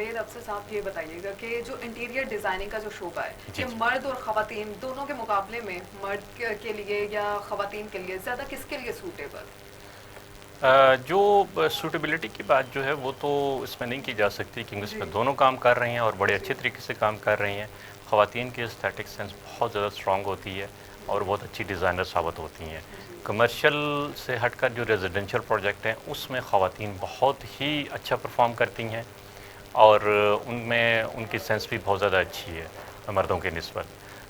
जावेद अफसर साहब, ये बताइएगा कि जो इंटीरियर डिज़ाइनिंग का जो शोबा है, जी ये जी। मर्द और ख़वातीन दोनों के मुकाबले में मर्द के लिए या ख़वातीन के लिए ज़्यादा किसके लिए सूटेबल? जो सूटेबिलिटी की बात जो है वो तो इसमें नहीं की जा सकती, क्योंकि जी इसमें दोनों काम कर रही हैं और बड़े जी अच्छे तरीके से काम कर रही हैं। ख़वातीन की एस्थेटिक सेंस बहुत ज़्यादा स्ट्रांग होती है और बहुत अच्छी डिज़ाइनर साबित होती हैं। जी कमर्शियल से हटकर जो रेजिडेंशियल प्रोजेक्ट हैं उसमें ख़वातीन बहुत ही अच्छा परफॉर्म करती हैं और उनमें उनकी सेंस भी बहुत ज़्यादा अच्छी है मर्दों के निस्बत।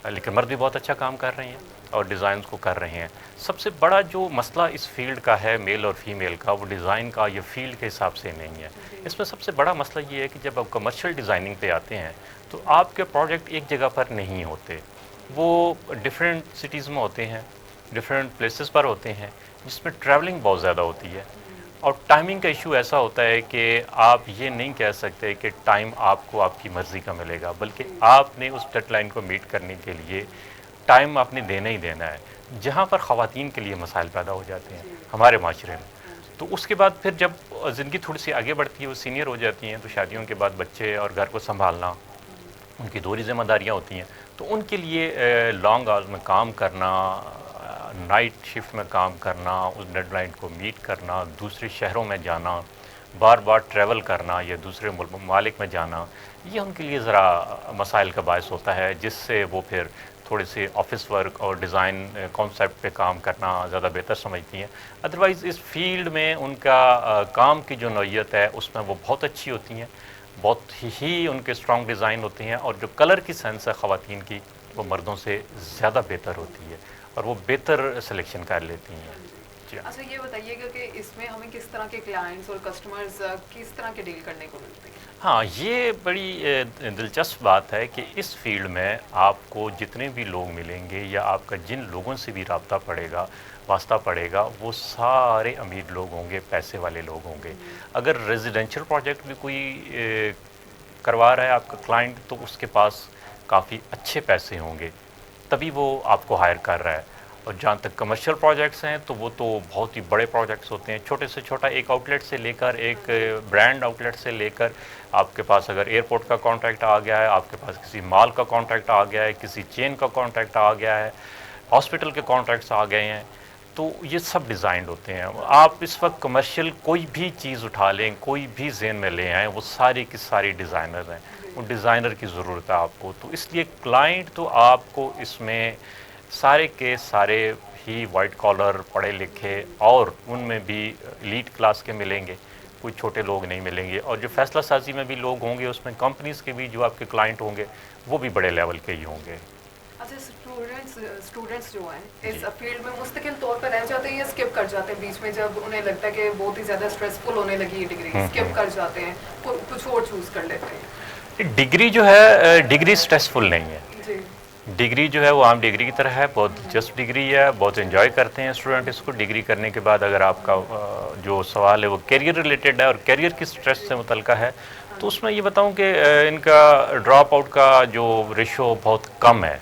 लेकिन मर्द भी बहुत अच्छा काम कर रहे हैं और डिज़ाइन को कर रहे हैं। सबसे बड़ा जो मसला इस फील्ड का है मेल और फीमेल का, वो डिज़ाइन का या फील्ड के हिसाब से नहीं है। जी इसमें सबसे बड़ा मसला ये है कि जब आप कमर्शियल डिज़ाइनिंग पे आते हैं तो आपके प्रोजेक्ट एक जगह पर नहीं होते, वो डिफरेंट सिटीज़ में होते हैं, डिफरेंट प्लेसेस पर होते हैं, जिसमें ट्रैवलिंग बहुत ज़्यादा होती है। और टाइमिंग का इशू ऐसा होता है कि आप ये नहीं कह सकते कि टाइम आपको आपकी मर्ज़ी का मिलेगा, बल्कि जी आपने उस डेडलाइन को मीट करने के लिए टाइम आपने देना ही देना है, जहाँ पर ख़वातीन के लिए मसाइल पैदा हो जाते हैं जी हमारे माशरे में। हाँ जी तो उसके बाद फिर जब ज़िंदगी थोड़ी सी आगे बढ़ती है, वो सीनियर हो जाती हैं, तो शादियों के बाद बच्चे और घर को संभालना, उनकी दोहरी ज़िम्मेदारियाँ होती हैं। तो उनके लिए लॉन्ग आवर्स में काम करना, नाइट शिफ्ट में काम करना, उस डेडलाइन को मीट करना, दूसरे शहरों में जाना, बार बार ट्रैवल करना या दूसरे ममालिक में जाना, ये उनके लिए ज़रा मसाइल का बायस होता है, जिससे वो फिर थोड़े से ऑफिस वर्क और डिज़ाइन कॉन्सेप्ट पे काम करना ज़्यादा बेहतर समझती हैं। अदरवाइज़ इस फील्ड में उनका काम की जो नौइयत है उसमें वो बहुत अच्छी होती हैं, बहुत ही उनके स्ट्रॉन्ग डिज़ाइन होते हैं, और जो कलर की सेंस है ख़वातीन की, वो मर्दों से ज़्यादा बेहतर होती है और वो बेहतर सिलेक्शन कर लेती हैं। हाँ जी। जी हाँ। अच्छा, ये बताइएगा कि इसमें हमें किस तरह के क्लाइंट्स और कस्टमर्स किस तरह के डील करने को मिलते हैं? हाँ, ये बड़ी दिलचस्प बात है कि इस फील्ड में आपको जितने भी लोग मिलेंगे या आपका जिन लोगों से भी राब्ता पड़ेगा, वास्ता पड़ेगा, वो सारे अमीर लोग होंगे, पैसे वाले लोग होंगे। अगर रेजिडेंशियल प्रोजेक्ट भी कोई करवा रहा है आपका क्लाइंट, तो उसके पास काफ़ी अच्छे पैसे होंगे, तभी वो आपको हायर कर रहा है। और जहाँ तक कमर्शियल प्रोजेक्ट्स हैं, तो वो तो बहुत ही बड़े प्रोजेक्ट्स होते हैं, छोटे से छोटा एक आउटलेट से लेकर एक ब्रांड आउटलेट से लेकर, आपके पास अगर एयरपोर्ट का कॉन्ट्रैक्ट आ गया है, आपके पास किसी मॉल का कॉन्ट्रैक्ट आ गया है, किसी चेन का कॉन्ट्रैक्ट आ गया है, हॉस्पिटल के कॉन्ट्रैक्ट्स आ गए हैं, तो ये सब डिज़ाइंड होते हैं। आप इस वक्त कमर्शियल कोई भी चीज़ उठा लें, कोई भी ज़हन में ले आएँ, वो सारी की सारी डिज़ाइनर हैं, जी वो डिज़ाइनर की ज़रूरत है आपको। तो इसलिए क्लाइंट तो आपको इसमें सारे के सारे ही वाइट कॉलर पढ़े लिखे और उनमें भी एलीट क्लास के मिलेंगे, कोई छोटे लोग नहीं मिलेंगे। और जो फैसला साजी में भी लोग होंगे, उसमें कंपनीज़ के भी जो आपके क्लाइंट होंगे वो भी बड़े लेवल के ही होंगे। अच्छा, स्टूडेंट्स जो हैं इस जी। फील्ड में मुस्तकिल तौर पर रह जाते हैं या स्किप कर जाते हैं बीच में, जब उन्हें लगता है कि बहुत ही ज़्यादा स्ट्रेसफुल होने लगी ये डिग्री, स्किप कर जाते हैं, कुछ और चूज़ कर लेते हैं? डिग्री जो है, डिग्री स्ट्रेसफुल नहीं है। जी डिग्री जो है वो आम डिग्री की तरह है, बहुत दिलचस्प डिग्री है, बहुत एंजॉय करते हैं स्टूडेंट इसको। डिग्री करने के बाद अगर आपका जो सवाल है वो कैरियर रिलेटेड है और कैरियर की स्ट्रेस से मुतल्लिक़ है, हाँ तो जी उसमें ये बताऊं कि इनका ड्रॉप आउट का जो रेशो बहुत कम है,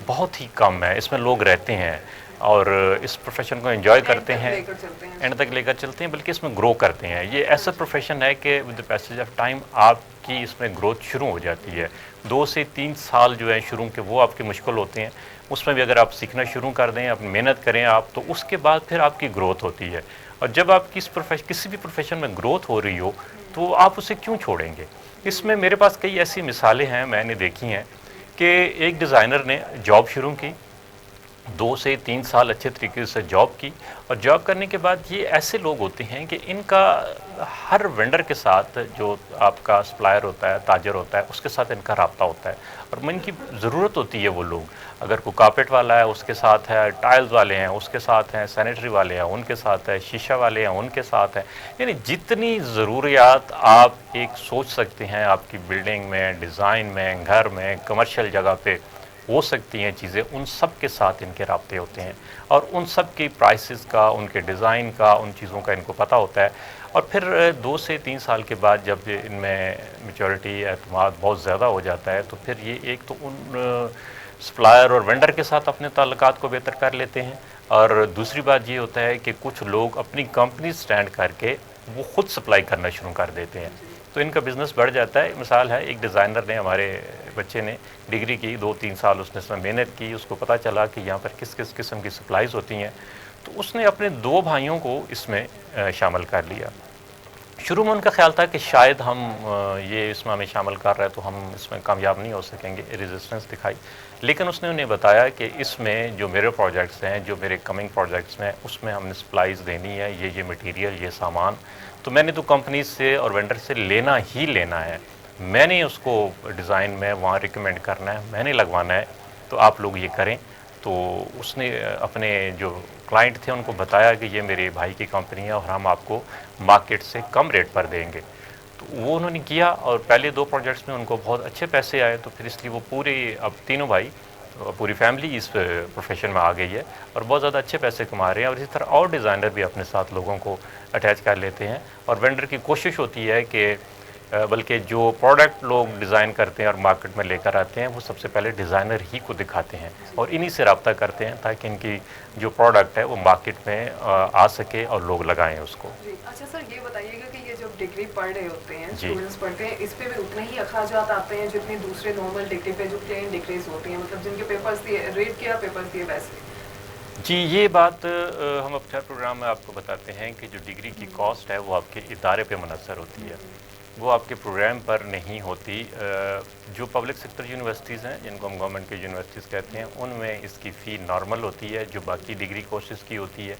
बहुत ही कम है। इसमें लोग रहते हैं और इस प्रोफेशन को एंजॉय एंड करते तक हैं, लेकर चलते हैं। एंड तक लेकर चलते हैं, बल्कि इसमें ग्रो करते हैं। ये हाँ ऐसा जी प्रोफेशन है कि with the passage of time आपकी इसमें ग्रोथ शुरू हो जाती है। 2 से 3 साल जो है शुरू के, वो आपके मुश्किल होते हैं। उसमें भी अगर आप सीखना शुरू कर दें, अपनी मेहनत करें आप, तो उसके बाद फिर आपकी ग्रोथ होती है। और जब आपकी किसी भी प्रोफेशन में ग्रोथ हो रही हो, तो आप उसे क्यों छोड़ेंगे? इसमें मेरे पास कई ऐसी मिसालें हैं, मैंने देखी हैं कि एक डिज़ाइनर ने जॉब शुरू की, 2 से 3 साल अच्छे तरीके से जॉब की, और जॉब करने के बाद ये ऐसे लोग होते हैं कि इनका हर वेंडर के साथ, जो आपका सप्लायर होता है, ताजर होता है, उसके साथ इनका राब्ता होता है और इनकी ज़रूरत होती है। वो लोग, अगर कोई कारपेट वाला है उसके साथ है, टाइल्स वाले हैं उसके साथ हैं, सैनिटरी वाले हैं उनके साथ है, शीशा वाले हैं उनके साथ हैं, यानी जितनी ज़रूरियात आप एक सोच सकते हैं आपकी बिल्डिंग में, डिज़ाइन में, घर में, कमर्शियल जगह पे हो सकती हैं चीज़ें, उन सब के साथ इनके राब्ते होते हैं और उन सब की प्राइसेस का, उनके डिज़ाइन का, उन चीज़ों का इनको पता होता है। और फिर 2 से 3 साल के बाद जब इनमें मैच्योरिटी, एतमाद बहुत ज़्यादा हो जाता है, तो फिर ये एक तो उन सप्लायर और वेंडर के साथ अपने ताल्लुकात को बेहतर कर लेते हैं, और दूसरी बात ये होता है कि कुछ लोग अपनी कंपनी स्टैंड करके वो खुद सप्लाई करना शुरू कर देते हैं। तो تو ان کا بزنس بڑھ جاتا ہے. مثال ہے ایک ڈیزائنر نے, ہمارے بچے نے ڈگری کی 2-3 سال اس نے اس میں محنت کی, اس کو پتہ چلا کہ یہاں پر کس کس قسم کی سپلائز ہوتی ہیں, تو اس نے اپنے 2 بھائیوں کو اس میں شامل کر لیا. شروع میں ان کا خیال تھا کہ شاید ہم یہ اس میں ہمیں شامل کر رہے ہیں تو ہم اس میں کامیاب نہیں ہو سکیں گے, ریزسٹنس دکھائی. لیکن اس نے انہیں بتایا کہ اس میں جو میرے پروجیکٹس ہیں, جو میرے کمنگ پروجیکٹس ہیں, اس میں ہم نے سپلائز دینی ہے, یہ مٹیریل, یہ سامان, تو میں نے تو کمپنیز سے اور وینڈر سے لینا ہی لینا ہے, میں نے اس کو ڈیزائن میں وہاں ریکمینڈ کرنا ہے, میں نے لگوانا ہے, تو آپ لوگ یہ کریں. تو اس نے اپنے جو کلائنٹ تھے ان کو بتایا کہ یہ میرے بھائی کی کمپنی ہے اور ہم آپ کو مارکیٹ سے کم ریٹ پر دیں گے. تو وہ انہوں نے کیا اور پہلے 2 پروجیکٹس میں ان کو بہت اچھے پیسے آئے. تو پھر اس لیے وہ پورے اب تینوں بھائی, پوری فیملی اس پروفیشن میں آ گئی ہے اور بہت زیادہ اچھے پیسے کما رہے ہیں. اور اسی طرح اور ڈیزائنر بھی اپنے ساتھ لوگوں کو اٹیچ کر لیتے ہیں, اور وینڈر کی کوشش ہوتی ہے کہ بلکہ جو پروڈکٹ لوگ ڈیزائن کرتے ہیں اور مارکیٹ میں لے کر آتے ہیں وہ سب سے پہلے ڈیزائنر ہی کو دکھاتے ہیں اور انہی سے رابطہ کرتے ہیں تاکہ ان کی جو پروڈکٹ ہے وہ مارکیٹ میں آ سکے اور لوگ لگائیں اس کو. جی اچھا سر, یہ بتائیے گا کہ یہ جب ڈگری پڑھ رہے ہوتے ہیں, جی اسٹوڈنٹس پڑھتے ہیں, اس پہ بھی اتنے ہی اخراجات آتے ہیں جتنے دوسرے نارمل ڈگری پہ جو پلین ڈگریز ہوتی ہیں, مطلب جن کے پیپرز دیے, ریٹ کیا پیپرز دیے ویسے؟ جی یہ بات ہم اپنے پروگرام میں آپ کو بتاتے ہیں کہ جو ڈگری کی کاسٹ ہے وہ آپ کے ادارے پہ منحصر ہوتی ہے, وہ آپ کے پروگرام پر نہیں ہوتی. جو پبلک سیکٹر یونیورسٹیز ہیں جن کو ہم گورنمنٹ کی یونیورسٹیز کہتے ہیں, ان میں اس کی فی نارمل ہوتی ہے جو باقی ڈگری کورسز کی ہوتی ہے,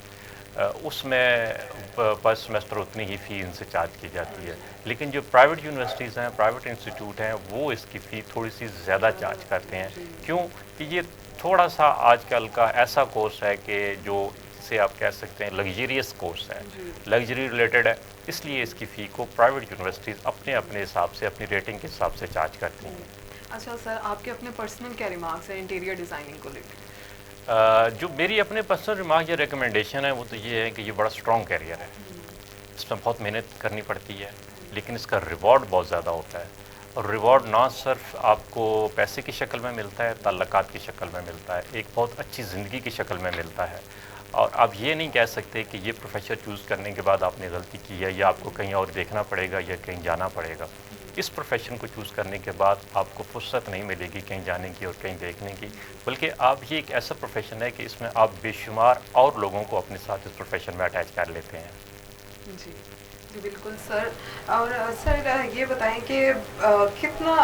اس میں پر سمیسٹر اتنی ہی فی ان سے چارج کی جاتی ہے. لیکن جو پرائیویٹ یونیورسٹیز ہیں, پرائیویٹ انسٹیٹیوٹ ہیں, وہ اس کی فی تھوڑی سی زیادہ چارج کرتے ہیں. کیوں کہ یہ تھوڑا سا آج کل کا ایسا کورس ہے کہ جو سے آپ کہہ سکتے ہیں لگژریس کورس ہے, لگژری ریلیٹڈ ہے, اس لیے اس کی فی کو پرائیویٹ یونیورسٹیز اپنے حساب سے, اپنی ریٹنگ کے حساب سے چارج کرتی ہیں. اچھا سر, آپ کے اپنے پرسنل کیا ریمارکس ہیں انٹیریئر ڈیزائننگ کو لے کے؟ جو میری اپنے پرسنل ریمارک یا ریکمنڈیشن ہے وہ تو یہ ہے کہ یہ بڑا اسٹرانگ کیریئر ہے, اس میں بہت محنت کرنی پڑتی ہے, لیکن اس کا ریوارڈ بہت زیادہ ہوتا ہے. اور ریوارڈ نہ صرف آپ کو پیسے کی شکل میں ملتا ہے, تعلقات کی شکل میں ملتا ہے, ایک بہت اچھی زندگی کی شکل میں ملتا ہے. اور آپ یہ نہیں کہہ سکتے کہ یہ پروفیشن چوز کرنے کے بعد آپ نے غلطی کی ہے یا آپ کو کہیں اور دیکھنا پڑے گا یا کہیں جانا پڑے گا. اس پروفیشن کو چوز کرنے کے بعد آپ کو فرصت نہیں ملے گی کہیں جانے کی اور کہیں دیکھنے کی, بلکہ آپ یہ ایک ایسا پروفیشن ہے کہ اس میں آپ بے شمار اور لوگوں کو اپنے ساتھ اس پروفیشن میں اٹیچ کر لیتے ہیں. جی جی بالکل سر. اور سر یہ بتائیں کہ کتنا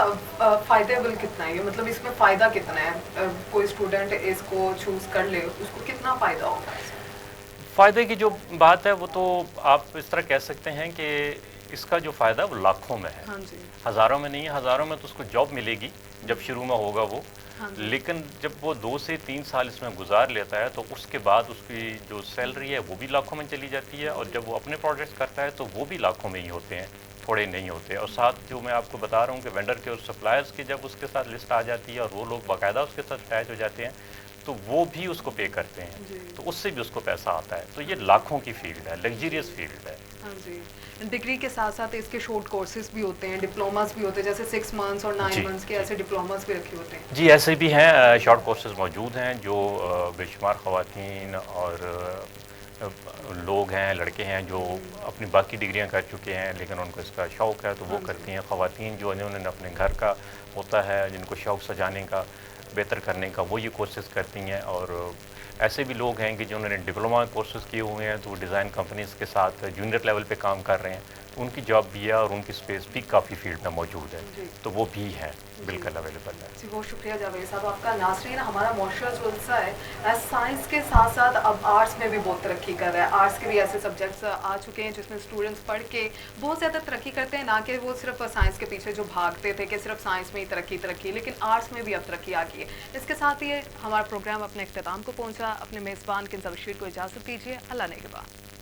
فائدیبل کتنا ہے, مطلب اس میں فائدہ کتنا ہے, کوئی اسٹوڈنٹ اس کو چوز کر لے اس کو کتنا فائدہ ہوگا؟ فائدے کی جو بات ہے وہ تو آپ اس طرح کہہ سکتے ہیں کہ اس کا جو فائدہ ہے وہ لاکھوں میں ہے, ہاں جی, ہزاروں میں نہیں ہے. ہزاروں میں تو اس کو جاب ملے گی جب شروع میں ہوگا وہ, ہاں جی, لیکن جب وہ 2 سے 3 سال اس میں گزار لیتا ہے تو اس کے بعد اس کی جو سیلری ہے وہ بھی لاکھوں میں چلی جاتی ہے, اور جب وہ اپنے پروجیکٹس کرتا ہے تو وہ بھی لاکھوں میں ہی ہوتے ہیں, تھوڑے نہیں ہوتے. اور ساتھ جو میں آپ کو بتا رہا ہوں کہ وینڈر کے اور سپلائرس کی جب اس کے ساتھ لسٹ آ جاتی ہے اور وہ لوگ باقاعدہ اس کے ساتھ اٹیچ ہو جاتے ہیں تو وہ بھی اس کو پے کرتے ہیں, تو اس سے بھی اس کو پیسہ آتا ہے. تو یہ لاکھوں کی فیلڈ ہے, لگژریس فیلڈ ہے. ہاں جی. ڈگری کے ساتھ ساتھ اس کے شارٹ کورسز بھی ہوتے ہیں, ڈپلوماز بھی ہوتے ہیں, جیسے 6 منتھس اور 9 منتھس کے ایسے ڈپلوماز بھی رکھے ہوتے ہیں. جی ایسے بھی ہیں, شارٹ کورسز موجود ہیں جو بے شمار خواتین اور لوگ ہیں, لڑکے ہیں جو اپنی باقی ڈگریاں کر چکے ہیں لیکن ان کو اس کا شوق ہے تو وہ کرتی ہیں. خواتین جو انہوں نے اپنے گھر کا ہوتا ہے, جن کو شوق سجانے کا, بہتر کرنے کا, وہ یہ کورسز کرتی ہیں. اور ایسے بھی لوگ ہیں کہ جنہوں نے ڈپلوما کورسز کیے ہوئے ہیں تو وہ ڈیزائن کمپنیز کے ساتھ جونیئر لیول پہ کام کر رہے ہیں, تو ان کی جاب بھی ہے اور ان کی اسپیس بھی کافی فیلڈ میں موجود ہے, تو وہ بھی ہے بالکل اویلیبل ہے. جی بہت شکریہ جاوید صاحب آپ کا. ناظرین, ہمارا معاشرہ جو ہے سائنس کے ساتھ ساتھ اب آرٹس میں بھی بہت ترقی کر رہا ہے. آرٹس کے بھی ایسے سبجیکٹس آ چکے ہیں جس میں اسٹوڈنٹس پڑھ کے بہت زیادہ ترقی کرتے ہیں, نہ کہ وہ صرف سائنس کے پیچھے جو بھاگتے تھے کہ صرف سائنس میں ہی ترقی, لیکن آرٹس میں بھی اب ترقی آ گئی ہے. اس کے ساتھ ہی ہمارا پروگرام اپنے اختتام کو پہنچا. اپنے میزبان کنزا بشیر کو اجازت دیجیے. اللہ نگہبان.